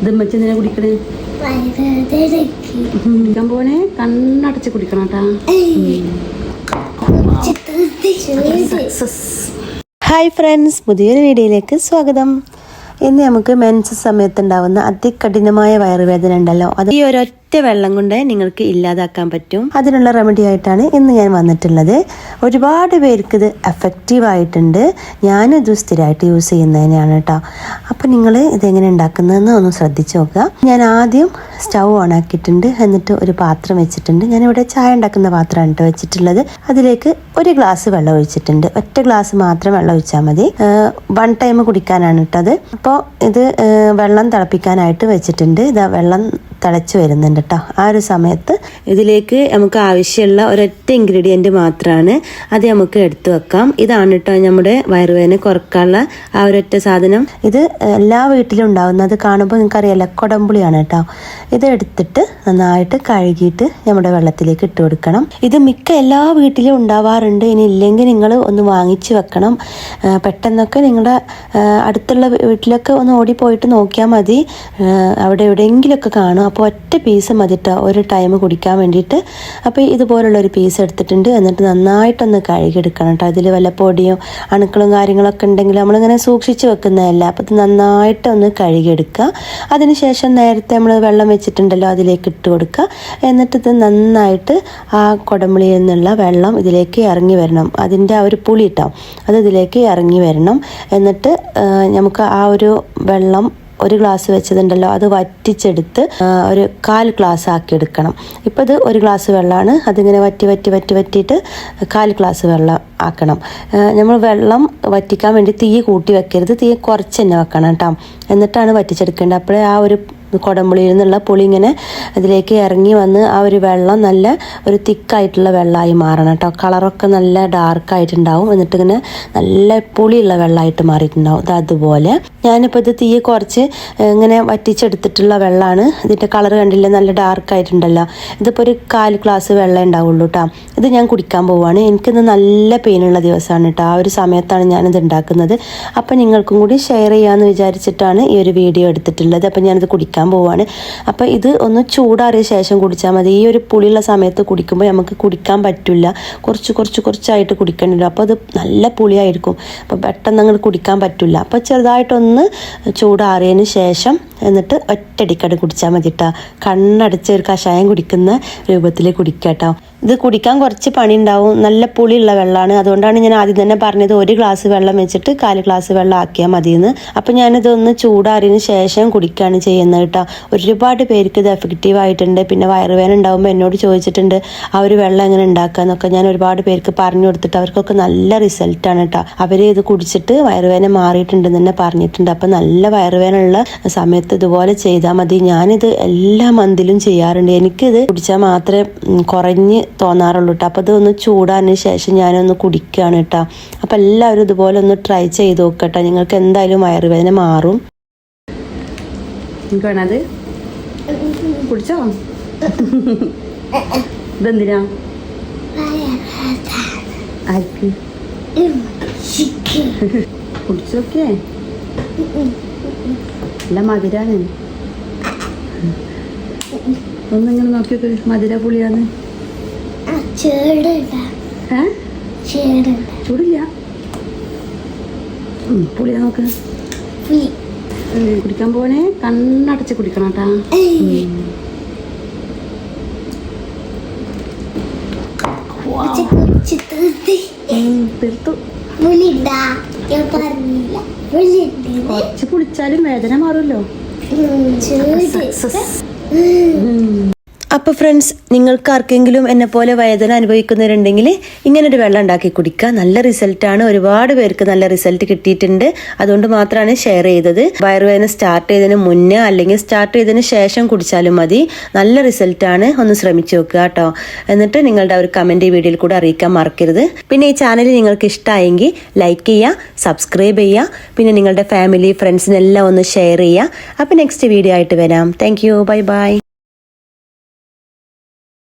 ഇത് മച്ചെന്തിനാ കുടിക്കണേ? കുടിക്കാൻ പോണേ കണ്ണടച്ച് കുടിക്കണം കേട്ടാ. ഹായ് ഫ്രണ്ട്സ്, പുതിയൊരു വീഡിയോയിലേക്ക് സ്വാഗതം. ഇന്ന് നമുക്ക് മെൻസ് സമയത്തുണ്ടാവുന്ന അതികഠിനമായ വയറുവേദന ഉണ്ടല്ലോ, അത് ഈ ഒരൊറ്റ വെള്ളം കൊണ്ട് നിങ്ങൾക്ക് ഇല്ലാതാക്കാൻ പറ്റും. അതിനുള്ള റെമഡി ആയിട്ടാണ് ഇന്ന് ഞാൻ വന്നിട്ടുള്ളത്. ഒരുപാട് പേർക്ക് ഇത് എഫക്റ്റീവ് ആയിട്ടുണ്ട്. ഞാനിത് സ്ഥിരമായിട്ട് യൂസ് ചെയ്യുന്നതിനാണ് കേട്ടോ. അപ്പം നിങ്ങൾ ഇതെങ്ങനെ ഉണ്ടാക്കുന്നതെന്ന് ഒന്ന് ശ്രദ്ധിച്ച് നോക്കുക. ഞാൻ ആദ്യം സ്റ്റൗ ഓൺ ആക്കിയിട്ടുണ്ട്. എന്നിട്ട് ഒരു പാത്രം വെച്ചിട്ടുണ്ട്. ഞാനിവിടെ ചായ ഉണ്ടാക്കുന്ന പാത്രമാണ് കേട്ടോ വെച്ചിട്ടുള്ളത്. അതിലേക്ക് ഒരു ഗ്ലാസ് വെള്ളം ഒഴിച്ചിട്ടുണ്ട്. ഒറ്റ ഗ്ലാസ് മാത്രം വെള്ളം ഒഴിച്ചാൽ മതി. 1 ടൈം കുടിക്കാനാണ് ഇട്ടത്. അപ്പോൾ ഇത് വെള്ളം തിളപ്പിക്കാനായിട്ട് വെച്ചിട്ടുണ്ട്. ഇതാ വെള്ളം തിളച്ച് വരുന്നുണ്ട് കേട്ടോ. ആ ഒരു സമയത്ത് ഇതിലേക്ക് നമുക്ക് ആവശ്യമുള്ള ഒരൊറ്റ ഇൻഗ്രീഡിയൻറ്റ് മാത്രമാണ്. അത് നമുക്ക് എടുത്തു വെക്കാം. ഇതാണ് കേട്ടോ നമ്മുടെ വയറുവേദന കുറക്കാനുള്ള ആ ഒരൊറ്റ സാധനം. ഇത് എല്ലാ വീട്ടിലും ഉണ്ടാവുന്നത് കാണുമ്പോൾ നിങ്ങൾക്കറിയാലോ, കൊടംപുളിയാണ് കേട്ടോ. ഇത് എടുത്തിട്ട് നന്നായിട്ട് കഴുകിയിട്ട് നമ്മുടെ വെള്ളത്തിലേക്ക് ഇട്ട് കൊടുക്കണം. ഇത് മിക്ക എല്ലാ വീട്ടിലും ഉണ്ടാവാറുണ്ട്. ഇനി ഇല്ലെങ്കിൽ നിങ്ങൾ ഒന്ന് വാങ്ങിച്ച് വെക്കണം. പെട്ടെന്നൊക്കെ നിങ്ങളുടെ അടുത്തുള്ള വീട്ടിലൊക്കെ ഒന്ന് ഓടിപ്പോയിട്ട് നോക്കിയാൽ മതി. അവിടെ എവിടെയെങ്കിലുമൊക്കെ കാണും. അപ്പോൾ ഒറ്റ പീസ് മതിട്ടോ ഒരു ടൈം കുടിക്കാൻ വേണ്ടിയിട്ട്. അപ്പോൾ ഇതുപോലുള്ളൊരു പീസ് എടുത്തിട്ടുണ്ട്. എന്നിട്ട് നന്നായിട്ടൊന്ന് കഴുകിയെടുക്കണം കേട്ടോ. അതിൽ വല്ല പൊടിയോ അണുക്കളും കാര്യങ്ങളൊക്കെ ഉണ്ടെങ്കിൽ നമ്മളിങ്ങനെ സൂക്ഷിച്ച് വെക്കുന്നതല്ല. അപ്പോൾ ഇത് നന്നായിട്ടൊന്ന് കഴുകിയെടുക്കുക. അതിനുശേഷം നേരത്തെ നമ്മൾ വെള്ളം വെച്ചിട്ടുണ്ടല്ലോ, അതിലേക്ക് ഇട്ട് കൊടുക്കുക. എന്നിട്ട് ഇത് നന്നായിട്ട് ആ കുടംപുളിയിൽ നിന്നുള്ള വെള്ളം ഇതിലേക്ക് ഇറങ്ങി വരണം. അതിൻ്റെ ആ ഒരു പുളി ഇട്ടോ, അത് ഇതിലേക്ക് ഇറങ്ങി വരണം. എന്നിട്ട് നമുക്ക് ആ ഒരു വെള്ളം ഒരു ഗ്ലാസ് വെച്ചതുണ്ടല്ലോ, അത് വറ്റിച്ചെടുത്ത് ഒരു 1/4 ഗ്ലാസ് ആക്കി എടുക്കണം. ഇപ്പോൾ ഇത് 1 ഗ്ലാസ് വെള്ളമാണ്. അതിങ്ങനെ വറ്റിയിട്ട് 1/4 ഗ്ലാസ് വെള്ളം ആക്കണം. നമ്മൾ വെള്ളം വറ്റിക്കാൻ വേണ്ടി തീ കൂട്ടി വെക്കരുത്. തീ കുറച്ച് തന്നെ വെക്കണം കേട്ടോ. എന്നിട്ടാണ് വറ്റിച്ചെടുക്കേണ്ടത്. അപ്പോഴേ ആ ഒരു കുടംപുളിയിൽ നിന്നുള്ള പുളി ഇങ്ങനെ ഇതിലേക്ക് ഇറങ്ങി വന്ന് ആ ഒരു വെള്ളം നല്ല ഒരു തിക്കായിട്ടുള്ള വെള്ളമായി മാറണം കേട്ടോ. കളറൊക്കെ നല്ല ഡാർക്കായിട്ടുണ്ടാവും. എന്നിട്ട് ഇങ്ങനെ നല്ല പുളിയുള്ള വെള്ളമായിട്ട് മാറിയിട്ടുണ്ടാവും. ഇത് അതുപോലെ ഞാനിപ്പോൾ ഇത് തീ കുറച്ച് ഇങ്ങനെ വറ്റിച്ചെടുത്തിട്ടുള്ള വെള്ളമാണ്. ഇതിൻ്റെ കളർ കണ്ടില്ലേ, നല്ല ഡാർക്കായിട്ടുണ്ടല്ലോ. ഇതിപ്പോൾ ഒരു 1/4 ഗ്ലാസ് വെള്ളം ഉണ്ടാവുള്ളൂ കേട്ടോ. ഇത് ഞാൻ കുടിക്കാൻ പോവുകയാണ്. എനിക്കിന്ന് നല്ല പെയിനുള്ള ദിവസമാണ് കേട്ടോ. ആ ഒരു സമയത്താണ് ഞാനിത് ഉണ്ടാക്കുന്നത്. അപ്പം നിങ്ങൾക്കും കൂടി ഷെയർ ചെയ്യാമെന്ന് വിചാരിച്ചിട്ടാണ് ഈ ഒരു വീഡിയോ എടുത്തിട്ടുള്ളത്. അപ്പം ഞാനിത് കുടിക്കാൻ പോവാണ്. അപ്പോൾ ഇത് ഒന്ന് ചൂടാറിയ ശേഷം കുടിച്ചാൽ മതി. ഈ ഒരു പുളിയുള്ള സമയത്ത് കുടിക്കുമ്പോൾ നമുക്ക് കുടിക്കാൻ പറ്റില്ല. കുറച്ചായിട്ട് കുടിക്കേണ്ടി. അപ്പോൾ അത് നല്ല പുളിയായിരിക്കും. അപ്പോൾ പെട്ടെന്ന് അങ്ങോട്ട് കുടിക്കാൻ പറ്റില്ല. അപ്പോൾ ചെറുതായിട്ടൊന്ന് ചൂടാറിയതിന് ശേഷം എന്നിട്ട് ഒറ്റടിക്കടി കുടിച്ചാൽ മതി കേട്ടോ. കണ്ണടച്ച് ഒരു കഷായം കുടിക്കുന്ന രൂപത്തിൽ കുടിക്കുക കേട്ടോ. ഇത് കുടിക്കാൻ കുറച്ച് പണി ഉണ്ടാവും. നല്ല പുളിയുള്ള വെള്ളമാണ്. അതുകൊണ്ടാണ് ഞാൻ ആദ്യം തന്നെ പറഞ്ഞത് 1 ഗ്ലാസ് വെള്ളം വെച്ചിട്ട് 1/4 ഗ്ലാസ് വെള്ളം ആക്കിയാൽ മതിയെന്ന്. അപ്പം ഞാനിതൊന്ന് ചൂടാറിയതിന് ശേഷം കുടിക്കുകയാണ് ചെയ്യുന്നത് കേട്ടോ. ഒരുപാട് പേർക്ക് ഇത് എഫക്റ്റീവ് ആയിട്ടുണ്ട്. പിന്നെ വയറുവേദന ഉണ്ടാകുമ്പോൾ എന്നോട് ചോദിച്ചിട്ടുണ്ട് ആ ഒരു വെള്ളം എങ്ങനെ ഉണ്ടാക്കുക എന്നൊക്കെ. ഞാൻ ഒരുപാട് പേർക്ക് പറഞ്ഞു കൊടുത്തിട്ട് അവർക്കൊക്കെ നല്ല റിസൾട്ടാണ് കേട്ടോ. അവർ ഇത് കുടിച്ചിട്ട് വയറുവേദന മാറിയിട്ടുണ്ടെന്ന് തന്നെ പറഞ്ഞിട്ടുണ്ട്. അപ്പം നല്ല വയറുവേദന ഉള്ള സമയത്ത് ഇതുപോലെ ചെയ്താൽ മതി. ഞാനിത് എല്ലാ മന്തിലും ചെയ്യാറുണ്ട്. എനിക്കിത് കുടിച്ചാൽ മാത്രമേ കുറഞ്ഞ് തോന്നാറുള്ളൂ കേട്ടോ. അപ്പോൾ ഇതൊന്ന് ചൂടാറിന് ശേഷം ഞാനൊന്ന് കുടിക്കുകയാണ് കേട്ടോ. അപ്പോൾ എല്ലാവരും ഇതുപോലെ ഒന്ന് ട്രൈ ചെയ്ത് നോക്കട്ടെ. നിങ്ങൾക്ക് എന്തായാലും വയറുവേദന മാറും. എനിക്ക് വേണത് കുടിച്ചോ? ഇതെന്തിനാ? ആർക്ക് കുടിച്ചോക്കേ? നല്ല മധുരാണ്. ഒന്നിങ്ങനെ നോക്കിയൊക്കെ മധുര പുളിയാന്ന്. ചൂടില്ല, പുളിയാ നോക്ക്. കുടിക്കാൻ പോണേ കണ്ണടച്ച് കുടിക്കണം കേട്ടാ. തീർത്തു. കുറച്ച് കുടിച്ചാലും വേദന മാറുമല്ലോ. അപ്പോൾ ഫ്രണ്ട്സ്, നിങ്ങൾക്ക് ആർക്കെങ്കിലും എന്നെ പോലെ വേദന അനുഭവിക്കുന്നവരുണ്ടെങ്കിൽ ഇങ്ങനൊരു വെള്ളം ഉണ്ടാക്കി കുടിക്കുക. നല്ല റിസൾട്ടാണ്. ഒരുപാട് പേർക്ക് നല്ല റിസൾട്ട് കിട്ടിയിട്ടുണ്ട്. അതുകൊണ്ട് മാത്രമാണ് ഷെയർ ചെയ്തത്. വയറുവേദന സ്റ്റാർട്ട് ചെയ്തതിന് മുന്നേ അല്ലെങ്കിൽ സ്റ്റാർട്ട് ചെയ്തതിന് ശേഷം കുടിച്ചാലും മതി. നല്ല റിസൾട്ടാണ്. ഒന്ന് ശ്രമിച്ചു നോക്കുക കേട്ടോ. എന്നിട്ട് നിങ്ങളുടെ ഒരു കമൻറ്റ് ഈ വീഡിയോയിൽ കൂടെ അറിയിക്കാൻ മറക്കരുത്. പിന്നെ ഈ ചാനൽ നിങ്ങൾക്ക് ഇഷ്ടമായെങ്കിൽ ലൈക്ക് ചെയ്യുക, സബ്സ്ക്രൈബ് ചെയ്യുക. പിന്നെ നിങ്ങളുടെ ഫാമിലി ഫ്രണ്ട്സിനെല്ലാം ഒന്ന് ഷെയർ ചെയ്യുക. അപ്പോൾ നെക്സ്റ്റ് വീഡിയോ ആയിട്ട് വരാം. Thank you. Bye bye.